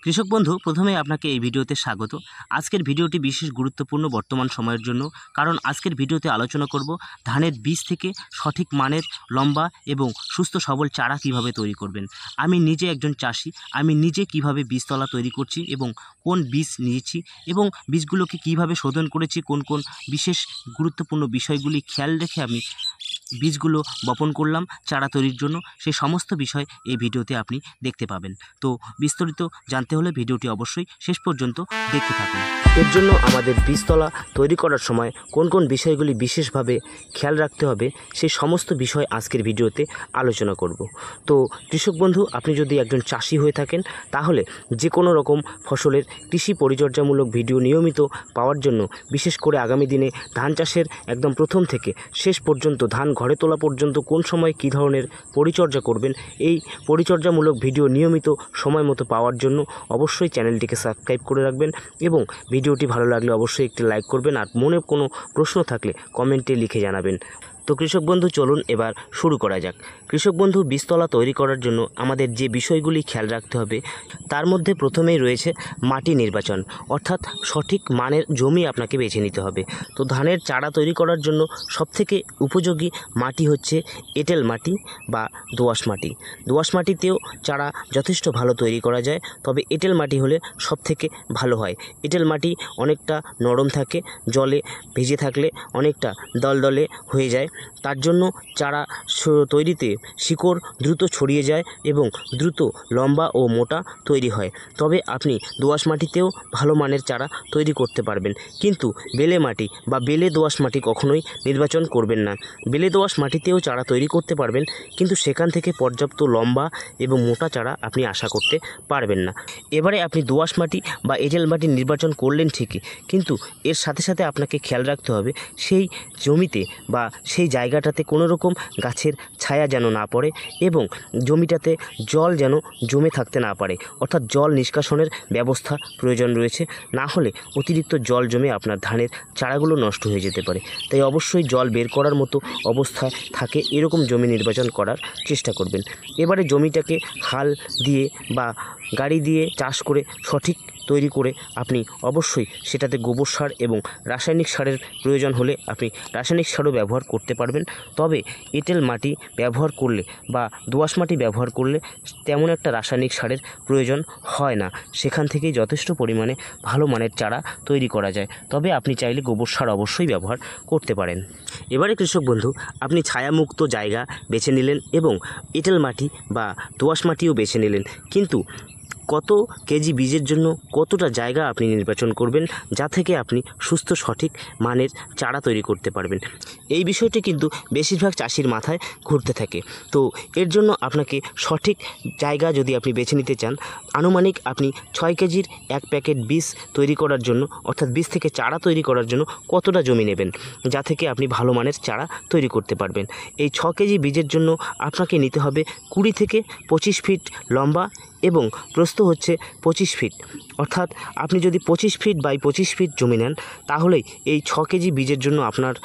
কৃষক বন্ধু, প্রথমে আপনাকে এই ভিডিওতে স্বাগত। আজকের ভিডিওটি বিশেষ গুরুত্বপূর্ণ বর্তমান সময়ের জন্য, কারণ আজকের ভিডিওতে আলোচনা করব ধানের বীজ থেকে সঠিক মানের লম্বা এবং সুস্থ সবল চারা কিভাবে তৈরি করবেন। আমি নিজে একজন চাষি, আমি নিজে কিভাবে বীজতলা তৈরি করছি এবং কোন বীজ নিয়েছি এবং বীজগুলোকে কিভাবে শোধন করেছি, কোন কোন বিশেষ গুরুত্বপূর্ণ বিষয়গুলি খেয়াল রেখে আমি বীজগুলো বপন করলাম চারা তৈরির জন্য, সেই সমস্ত বিষয় এই ভিডিওতে আপনি দেখতে পাবেন। তো বিস্তারিত জানতে হলে ভিডিওটি অবশ্যই শেষ পর্যন্ত দেখতে থাকুন। এর জন্য আমাদের বীজতলা তৈরি করার সময় কোন কোন বিষয়গুলি বিশেষভাবে খেয়াল রাখতে হবে, সেই সমস্ত বিষয় আজকের ভিডিওতে আলোচনা করব। তো কৃষক বন্ধু, আপনি যদি একজন চাষি হয়ে থাকেন, তাহলে যে কোনো রকম ফসলের কৃষি পরিচর্যামূলক ভিডিও নিয়মিত পাওয়ার জন্য, বিশেষ করে আগামী দিনে ধান চাষের একদম প্রথম থেকে শেষ পর্যন্ত ধান ঘরে তোলা পর্যন্ত কোন সময় কী ধরনের পরিচর্যা করবেন, এই পরিচর্যামূলক ভিডিও নিয়মিত সময় মতো পাওয়ার জন্য অবশ্যই চ্যানেলটিকে সাবস্ক্রাইব করে রাখবেন এবং ভিডিওটি ভালো লাগলে অবশ্যই একটি লাইক করবেন, আর মনে কোনো প্রশ্ন থাকলে কমেন্টে লিখে জানাবেন। তো কৃষক বন্ধু, চলুন এবার শুরু করা যাক। কৃষক বন্ধু, বীজতলা তৈরি করার জন্য আমাদের যে বিষয়গুলি খেয়াল রাখতে হবে, তার মধ্যে প্রথমেই রয়েছে মাটি নির্বাচন, অর্থাৎ সঠিক মানের জমি আপনাকে বেছে নিতে হবে। তো ধানের চারা তৈরি করার জন্য সবথেকে উপযোগী মাটি হচ্ছে এঁটেল মাটি বা দোআঁশ মাটি। দোআঁশ মাটিতেও চারা যথেষ্ট ভালো তৈরি করা যায়, তবে এঁটেল মাটি হলে সবথেকে ভালো হয়। এঁটেল মাটি অনেকটা নরম থাকে, জলে ভিজে থাকলে অনেকটা দলদলে হয়ে যায়, তার জন্য চারা তৈরিতে শিকড় দ্রুত ছড়িয়ে যায় এবং দ্রুত লম্বা ও মোটা তৈরি হয়। তবে আপনি দোআঁশ মাটিতেও ভালো মানের চারা তৈরি করতে পারবেন, কিন্তু বেলে মাটি বা বেলে দোআঁশ মাটি কখনোই নির্বাচন করবেন না। বেলে দোআঁশ মাটিতেও চারা তৈরি করতে পারবেন, কিন্তু সেখান থেকে পর্যাপ্ত লম্বা এবং মোটা চারা আপনি আশা করতে পারবেন না। এবারে আপনি দোআঁশ মাটি বা এঁটেল মাটি নির্বাচন করলেন ঠিকই, কিন্তু এর সাথে সাথে আপনাকে খেয়াল রাখতে হবে সেই জমিতে বা সেই জায়গাটাতে কোনো রকম গাছের ছায়া যেন না পড়ে এবং জমিটাতে জল যেন জমে থাকতে না পারে, অর্থাৎ জল নিষ্কাশনের ব্যবস্থা প্রয়োজন রয়েছে, না হলে অতিরিক্ত জল জমে আপনার ধানের চারাগুলো নষ্ট হয়ে যেতে পারে। তাই অবশ্যই জল বের করার মতো অবস্থায় থাকে এরকম জমি নির্বাচন করার চেষ্টা করবেন। এবারে জমিটাকে হাল দিয়ে বা গাড়ি দিয়ে চাষ করে সঠিক তৈরি করে আপনি অবশ্যই সেটাতে গোবর সার এবং রাসায়নিক সারের প্রয়োজন হলে আপনি রাসায়নিক সারও ব্যবহার করতে পারবেন। তবে এঁটেল মাটি ব্যবহার করলে বা দোআঁশ মাটি ব্যবহার করলে তেমন একটা রাসায়নিক সারের প্রয়োজন হয় না, সেখান থেকেই যথেষ্ট পরিমাণে ভালো মানের চারা তৈরি করা যায়। তবে আপনি চাইলে গোবর সার অবশ্যই ব্যবহার করতে পারেন। এবারে কৃষক বন্ধু, আপনি ছায়ামুক্ত জায়গা বেছে নিলেন এবং এঁটেল মাটি বা দোআঁশ মাটিও বেছে নিলেন, কিন্তু কত কেজি বীজের জন্য কতটা জায়গা আপনি নির্বাচন করবেন, যা থেকে আপনি সুস্থ সঠিক মানের চারা তৈরি করতে পারবেন, এই বিষয়টি কিন্তু বেশিরভাগ চাষির মাথায় ঘুরতে থাকে। তো এর জন্য আপনাকে সঠিক জায়গা যদি আপনি বেছে নিতে চান, আনুমানিক আপনি 6 কেজির এক প্যাকেট বীজ তৈরি করার জন্য, অর্থাৎ বীজ থেকে চারা তৈরি করার জন্য কতটা জমি নেবেন, যা থেকে আপনি ভালো মানের চারা তৈরি করতে পারবেন। এই 6 কেজি বীজের জন্য আপনাকে নিতে হবে 20 থেকে 25 ফিট লম্বা এবং প্রস্থ হচ্ছে 25 ফিট, অর্থাৎ আপনি যদি 25 ফিট বাই 25 ফিট জমি নেন, তাহলেই এই 6 কেজি বীজের জন্য আপনার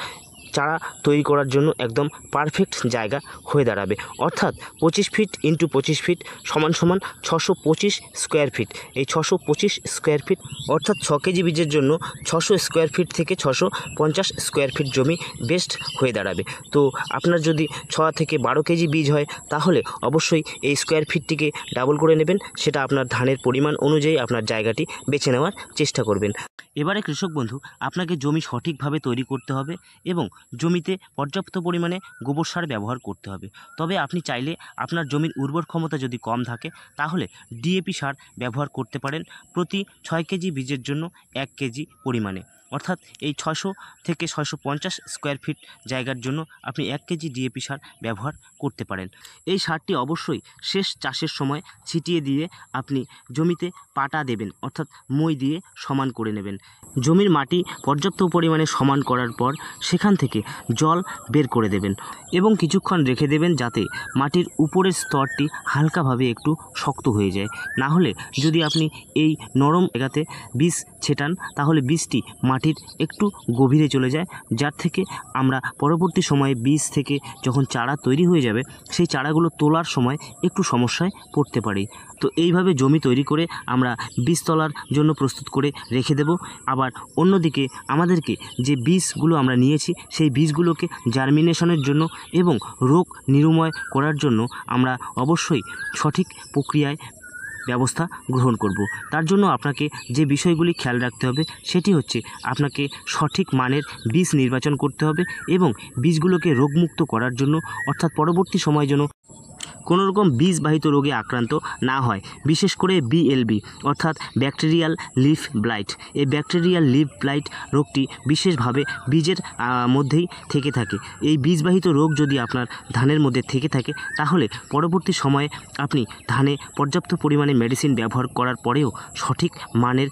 চারা তৈরি করার জন্য একদম পারফেক্ট জায়গা হয়ে দাঁড়াবে। অর্থাৎ 25 ফিট ইন্টু 25 ফিট সমান সমান 625 স্কোয়ার ফিট। এই 625 স্কোয়ার ফিট অর্থাৎ 6 কেজি বীজের জন্য 600 স্কোয়ার ফিট থেকে 650 স্কোয়ার ফিট জমি বেস্ট হয়ে দাঁড়াবে। তো আপনার যদি 6 থেকে 12 কেজি বীজ হয়, তাহলে অবশ্যই এই স্কোয়ার ফিটটিকে ডাবল করে নেবেন, সেটা আপনার ধানের পরিমাণ অনুযায়ী আপনার জায়গাটি বেছে নেওয়ার চেষ্টা করবেন। এবারে কৃষক বন্ধু, আপনাকে জমি সঠিকভাবে তৈরি করতে হবে এবং জমিতে পর্যাপ্ত পরিমাণে গোবর সার ব্যবহার করতে হবে। তবে আপনি চাইলে আপনার জমির উর্বর ক্ষমতা যদি কম থাকে, তাহলে ডিএপি সার ব্যবহার করতে পারেন প্রতি 6 কেজি বীজের জন্য 1 কেজি পরিমাণে, অর্থাৎ এই 600 থেকে 650 স্কোয়ার ফিট জায়গার জন্য আপনি 1 কেজি ডিএপি সার ব্যবহার করতে পারেন। এই সারটি অবশ্যই শেষ চাষের সময় ছিটিয়ে দিয়ে আপনি জমিতে পাটা দেবেন, অর্থাৎ মই দিয়ে সমান করে নেবেন। জমির মাটি পর্যাপ্ত পরিমাণে সমান করার পর সেখান থেকে জল বের করে দেবেন এবং কিছুক্ষণ রেখে দেবেন, যাতে মাটির উপরের স্তরটি হালকাভাবে একটু শক্ত হয়ে যায়। না হলে যদি আপনি এই নরম জায়গাতে বীজ ছেটান, তাহলে বীজটি মাটি মাটির একটু গভীরে চলে যায়, যার থেকে আমরা পরবর্তী সময়ে বীজ থেকে যখন চারা তৈরি হয়ে যাবে সেই চারাগুলো তোলার সময় একটু সমস্যায় পড়তে পারি। তো এইভাবে জমি তৈরি করে আমরা বীজ তোলার জন্য প্রস্তুত করে রেখে দেব। আবার অন্যদিকে আমাদেরকে যে বীজগুলো আমরা নিয়েছি সেই বীজগুলোকে জার্মিনেশনের জন্য এবং রোগ নিরাময় করার জন্য আমরা অবশ্যই সঠিক প্রক্রিয়ায় ব্যবস্থা গ্রহণ করব। তার জন্য আপনাকে যে বিষয়গুলি খেয়াল রাখতে হবে সেটি হচ্ছে আপনাকে সঠিক মানের বীজ নির্বাচন করতে হবে এবং বীজগুলোকে রোগমুক্ত করার জন্য, অর্থাৎ পরবর্তী সময় যেন কোনো রকম বীজবাহিত রোগে আক্রান্ত না হয়, বিশেষ করে বিএলবি অর্থাৎ ব্যাকটেরিয়াল লিফ ব্লাইট। এই ব্যাকটেরিয়াল লিফ ব্লাইট রোগটি বিশেষভাবে বীজের মধ্যেই থেকে থাকে। এই বীজবাহিত রোগ যদি আপনার ধানের মধ্যে থেকে থাকে তাহলে পরবর্তী সময়ে আপনি ধানে পর্যাপ্ত পরিমাণে মেডিসিন ব্যবহার করার পরেও সঠিক মানের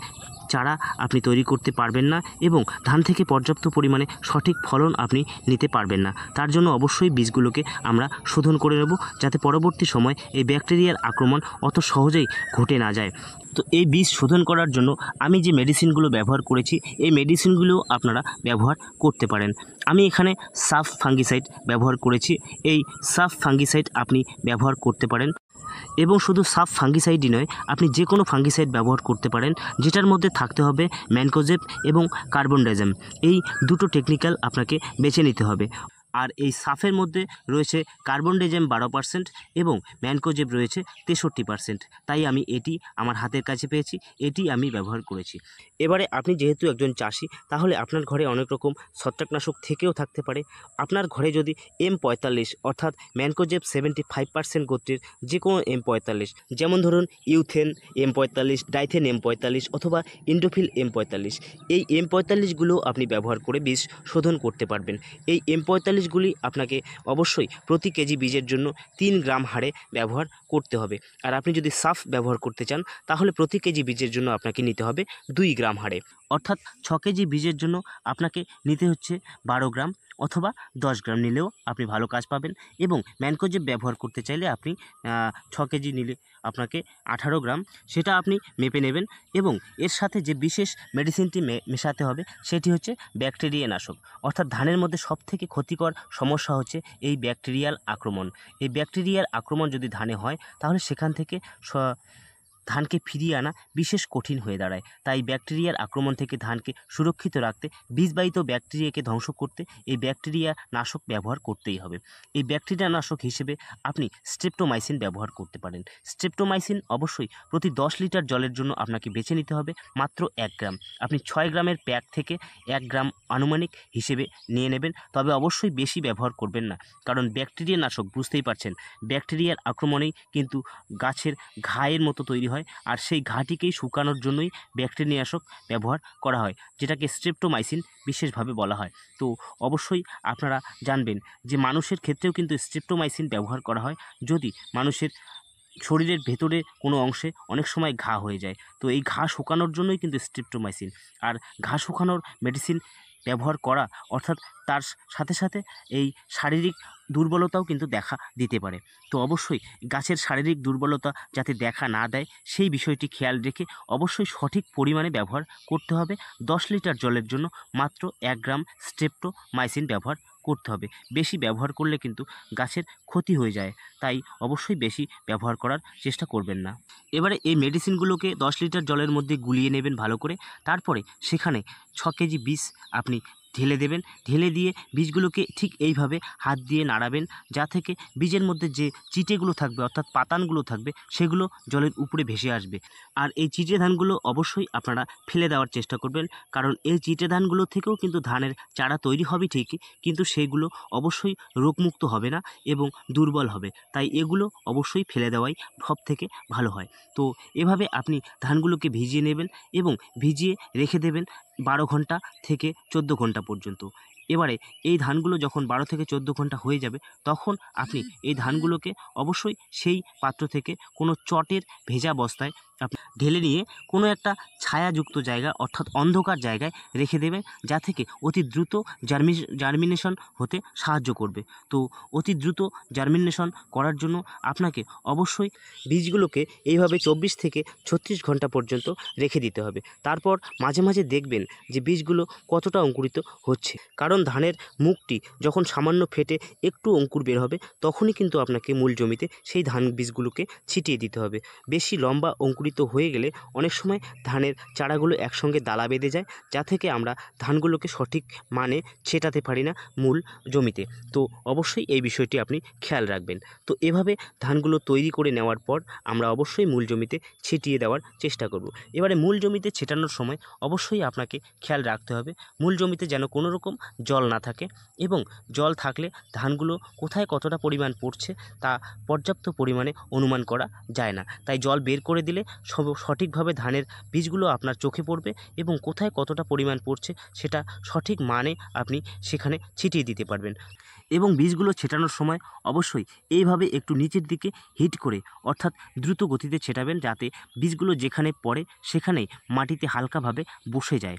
চারা আপনি তৈরি করতে পারবেন না এবং ধান থেকে পর্যাপ্ত পরিমাণে সঠিক ফলন আপনি নিতে পারবেন না। তার জন্য অবশ্যই বীজগুলোকে আমরা শোধন করে নেব, যাতে পরবর্তী সময় এই ব্যাকটেরিয়ার আক্রমণ অত সহজেই ঘটে না যায়। তো এই বীজ শোধন করার জন্য আমি যে মেডিসিনগুলো ব্যবহার করেছি এই মেডিসিনগুলো আপনারা ব্যবহার করতে পারেন। আমি এখানে সাফ ফাঙ্গিসাইড ব্যবহার করেছি। এই সাফ ফাঙ্গিসাইড আপনি ব্যবহার করতে পারেন এবং শুধু সাফ ফাঙ্গিসাইডই নয়, আপনি যে কোনো ফাঙ্গিসাইড ব্যবহার করতে পারেন, যেটার মধ্যে থাকতে হবে ম্যানকোজেব এবং কার্বনডাজিম। এই দুটো টেকনিক্যাল আপনাকে বেছে নিতে হবে। আর এই সাফের মধ্যে রয়েছে কার্বনডাজিম 12% এবং ম্যানকোজেব রয়েছে 63%। তাই আমি এটি আমার হাতের কাছে পেয়েছি, এটি আমি ব্যবহার করেছি। এবারে আপনি যেহেতু একজন চাষি, তাহলে আপনার ঘরে অনেক রকম ছত্রাকনাশক থেকেও থাকতে পারে। আপনার ঘরে যদি M45 অর্থাৎ ম্যানকোজেব 75% গোত্রের যে কোনো M45, যেমন ধরুন ইউথেন M45, ডাইথেন M45 অথবা ইন্ডোফিল M45, এই M45গুলো আপনি ব্যবহার করে বীজ শোধন করতে পারবেন। এই M45 গুলি আপনাকে অবশ্যই প্রতি কেজি বীজের জন্য 3 গ্রাম হারে ব্যবহার করতে হবে। আর আপনি যদি সাফ ব্যবহার করতে চান তাহলে প্রতি কেজি বীজের জন্য আপনাকে নিতে হবে 2 গ্রাম হারে, অর্থাৎ 6 কেজি বীজের জন্য আপনাকে নিতে হচ্ছে 12 গ্রাম অথবা 10 গ্রাম নিলেও আপনি ভালো কাজ পাবেন। এবং ম্যানকোজেব ব্যবহার করতে চাইলে আপনি 6 কেজি নিলে আপনাকে 18 গ্রাম, সেটা আপনি মেপে নেবেন। এবং এর সাথে যে বিশেষ মেডিসিনটি মেশাতে হবে সেটি হচ্ছে ব্যাকটেরিয়া নাশক। অর্থাৎ ধানের মধ্যে সবথেকে ক্ষতিকর সমস্যা হচ্ছে এই ব্যাকটেরিয়াল আক্রমণ। এই ব্যাকটেরিয়াল আক্রমণ যদি ধানে হয় তাহলে সেখান থেকে ধানকে ফিরিয়ে আনা বিশেষ কঠিন হয়ে দাঁড়ায়। তাই ব্যাকটেরিয়ার আক্রমণ থেকে ধানকে সুরক্ষিত রাখতে, বীজবাহিত ব্যাকটেরিয়াকে ধ্বংস করতে এই ব্যাকটেরিয়া নাশক ব্যবহার করতেই হবে। এই ব্যাকটেরিয়া নাশক হিসেবে আপনি স্ট্রেপ্টোমাইসিন ব্যবহার করতে পারেন। স্ট্রেপ্টোমাইসিন অবশ্যই প্রতি 10 লিটার জলের জন্য আপনাকে বেছে নিতে হবে মাত্র 1 গ্রাম। আপনি 6 গ্রামের প্যাক থেকে 1 গ্রাম আনুমানিক হিসেবে নিয়ে নেবেন, তবে অবশ্যই বেশি ব্যবহার করবেন না, কারণ ব্যাকটেরিয়া নাশক বুঝতেই পারছেন ব্যাকটেরিয়ার আক্রমণেই কিন্তু গাছের ঘায়ের মতো তৈরি হয়, আর সেই ঘাটিকেই শুকানোর জন্যই ব্যাকটেরিয়া নাশক ব্যবহার করা হয়, যেটাকে স্ট্রেপ্টোমাইসিন বিশেষভাবে বলা হয়। তো অবশ্যই আপনারা জানবেন যে মানুষের ক্ষেত্রেও কিন্তু স্ট্রেপ্টোমাইসিন ব্যবহার করা হয় যদি মানুষের শরীরের ভেতরে কোনো অংশে অনেক সময় ঘা হয়ে যায়। তো এই ঘা শুকানোর জন্যই কিন্তু স্ট্রেপ্টোমাইসিন। আর ঘা শুকানোর মেডিসিন ব্যবহার করা অর্থাৎ তার সাথে সাথে এই শারীরিক দুর্বলতাও কিন্তু দেখা দিতে পারে। তো অবশ্যই গাছের শারীরিক দুর্বলতা যাতে দেখা না দেয় সেই বিষয়টি খেয়াল রেখে অবশ্যই সঠিক পরিমাণে ব্যবহার করতে হবে। 10 লিটার জলের জন্য মাত্র 1 গ্রাম স্ট্রেপ্টোমাইসিন ব্যবহার করতে হবে। বেশি ব্যবহার করলে কিন্তু গাছের ক্ষতি হয়ে যায়, তাই অবশ্যই বেশি ব্যবহার করার চেষ্টা করবেন না। এবারে এই মেডিসিনগুলোকে 10 লিটার জলের মধ্যে গুলিয়ে নেবেন ভালো করে। তারপরে সেখানে 6 কেজি বীজ আপনি ঢেলে দেবেন। ঢেলে দিয়ে বীজগুলোকে ঠিক এইভাবে হাত দিয়ে নাড়াবেন, যা থেকে বীজের মধ্যে যে চিটেগুলো থাকবে অর্থাৎ পাতানগুলো থাকবে সেগুলো জলের উপরে ভেসে আসবে। আর এই চিটে ধানগুলো অবশ্যই আপনারা ফেলে দেওয়ার চেষ্টা করবেন, কারণ এই চিটে ধানগুলো থেকেও কিন্তু ধানের চারা তৈরি হবে ঠিকই, কিন্তু সেগুলো অবশ্যই রোগমুক্ত হবে না এবং দুর্বল হবে। তাই এগুলো অবশ্যই ফেলে দেওয়াই সব থেকে ভালো হয়। তো এভাবে আপনি ধানগুলোকে ভিজিয়ে নেবেন এবং ভিজিয়ে রেখে দেবেন 12 ঘন্টা থেকে 14 ঘন্টা পর্যন্ত। এবারে এই ধানগুলো যখন 12 থেকে 14 ঘন্টা হয়ে যাবে তখন আপনি এই ধানগুলোকে অবশ্যই সেই পাত্র থেকে কোনো চটের ভেজা বস্তায় আপনি ঢেলে নিয়ে কোনো একটা ছায়াযুক্ত জায়গা অর্থাৎ অন্ধকার জায়গায় রেখে দেবেন, যা থেকে অতি দ্রুত জার্মিনেশন হতে সাহায্য করবে। তো অতি দ্রুত জার্মিনেশন করার জন্য আপনাকে অবশ্যই বীজগুলোকে এইভাবে 24 থেকে 36 ঘন্টা পর্যন্ত রেখে দিতে হবে। তারপর মাঝে মাঝে দেখবেন যে বীজগুলো কতটা অঙ্কুরিত হচ্ছে, কারণ ধানের মুখটি যখন সামান্য ফেটে একটু অঙ্কুর বের হবে তখনই কিন্তু আপনাকে মূল জমিতে সেই ধান বীজগুলোকে ছিটিয়ে দিতে হবে। বেশি লম্বা অঙ্কুরিত হয়ে গেলে অনেক সময় ধানের চারাগুলো একসঙ্গে দালা বেঁধে যায়, যা থেকে আমরা ধানগুলোকে সঠিক মানে ছেটাতে পারি না মূল জমিতে। তো অবশ্যই এই বিষয়টি আপনি খেয়াল রাখবেন। তো এভাবে ধানগুলো তৈরি করে নেওয়ার পর আমরা অবশ্যই মূল জমিতে ছিটিয়ে দেওয়ার চেষ্টা করব। এবারে মূল জমিতে ছেটানোর সময় অবশ্যই আপনাকে খেয়াল রাখতে হবে মূল জমিতে যেন কোনো রকম জল না থাকে, এবং জল থাকলে ধানগুলো কোথায় কতটা পরিমাণ পড়ছে তা পর্যাপ্ত পরিমাণে অনুমান করা যায় না। তাই জল বের করে দিলে সঠিকভাবে ধানের বীজগুলো আপনার চোখে পড়বে এবং কোথায় কতটা পরিমাণ পড়ছে সেটা সঠিক মানে আপনি সেখানে ছিটিয়ে দিতে পারবেন। এবং বীজগুলো ছেটানোর সময় অবশ্যই এইভাবে একটু নিচের দিকে হিট করে অর্থাৎ দ্রুত গতিতে ছেটাবেন, যাতে বীজগুলো যেখানে পড়ে সেখানেই মাটিতে হালকাভাবে বসে যায়,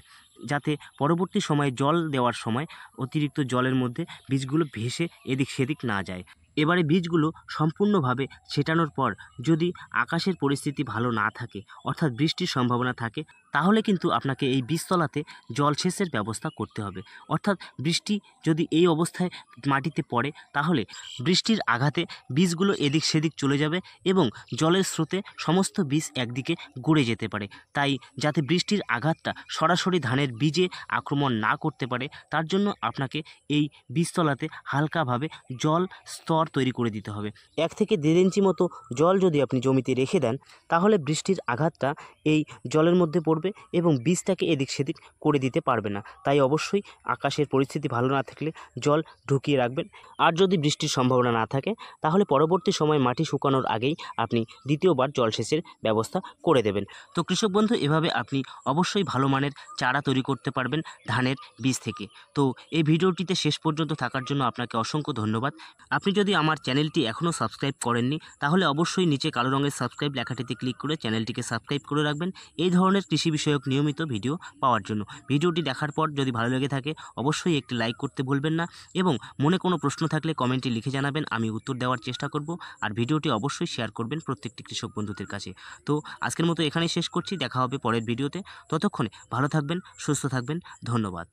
যাতে পরবর্তী সময়ে জল দেওয়ার সময় অতিরিক্ত জলের মধ্যে বীজগুলো ভেসে এদিক সেদিক না যায়। এবারে বীজগুলো সম্পূর্ণভাবে ছেটানোর পর যদি আকাশের পরিস্থিতি ভালো না থাকে অর্থাৎ বৃষ্টির সম্ভাবনা থাকে, তাহলে কিন্তু আপনাকে এই বীজতলাতে জলসেচের ব্যবস্থা করতে হবে। অর্থাৎ বৃষ্টি যদি এই অবস্থায় মাটিতে পড়ে তাহলে বৃষ্টির আঘাতে বীজগুলো এদিক সেদিক চলে যাবে এবং জলের স্রোতে সমস্ত বীজ একদিকে গড়ে যেতে পারে। তাই যাতে বৃষ্টির আঘাতটা সরাসরি ধানের বীজে আক্রমণ না করতে পারে তার জন্য আপনাকে এই বীজতলাতে হালকাভাবে জল স্তর তৈরি করে দিতে হবে। 1 থেকে 1.5 ইঞ্চি মতো জল যদি আপনি জমিতে রেখে দেন তাহলে বৃষ্টির আঘাতটা এই জলের মধ্যে পড়বে এবং বীজটাকে এদিক সেদিক করে দিতে পারবে না। তাই অবশ্যই আকাশের পরিস্থিতি ভালো না থাকলে জল ঢুকিয়ে রাখবেন। আর যদি বৃষ্টির সম্ভাবনা না থাকে তাহলে পরবর্তী সময় মাটি শুকানোর আগেই আপনি দ্বিতীয়বার জলসেচের ব্যবস্থা করে দেবেন। তো কৃষক বন্ধু, এভাবে আপনি অবশ্যই ভালো মানের চারা তৈরি করতে পারবেন ধানের বীজ থেকে। তো এই ভিডিওটিতে শেষ পর্যন্ত থাকার জন্য আপনাকে অসংখ্য ধন্যবাদ। আপনি যদি আমার চ্যানেলটি এখনও সাবস্ক্রাইব করেননি তাহলে অবশ্যই নিচে কালো রঙের সাবস্ক্রাইব লেখাটিতে ক্লিক করে চ্যানেলটিকে সাবস্ক্রাইব করে রাখবেন এই ধরনের কৃষি বিষয়ক নিয়মিত ভিডিও পাওয়ার জন্য। ভিডিওটি দেখার পর যদি ভালো লেগে থাকে অবশ্যই একটি লাইক করতে ভুলবেন না, এবং মনে কোনো প্রশ্ন থাকলে কমেন্টে লিখে জানাবেন, আমি উত্তর দেওয়ার চেষ্টা করব। আর ভিডিওটি অবশ্যই শেয়ার করবেন প্রত্যেকটি কৃষক বন্ধুদের কাছে। তো আজকের মতো এখানেই শেষ করছি, দেখা হবে পরের ভিডিওতে। ততক্ষণে ভালো থাকবেন, সুস্থ থাকবেন, ধন্যবাদ।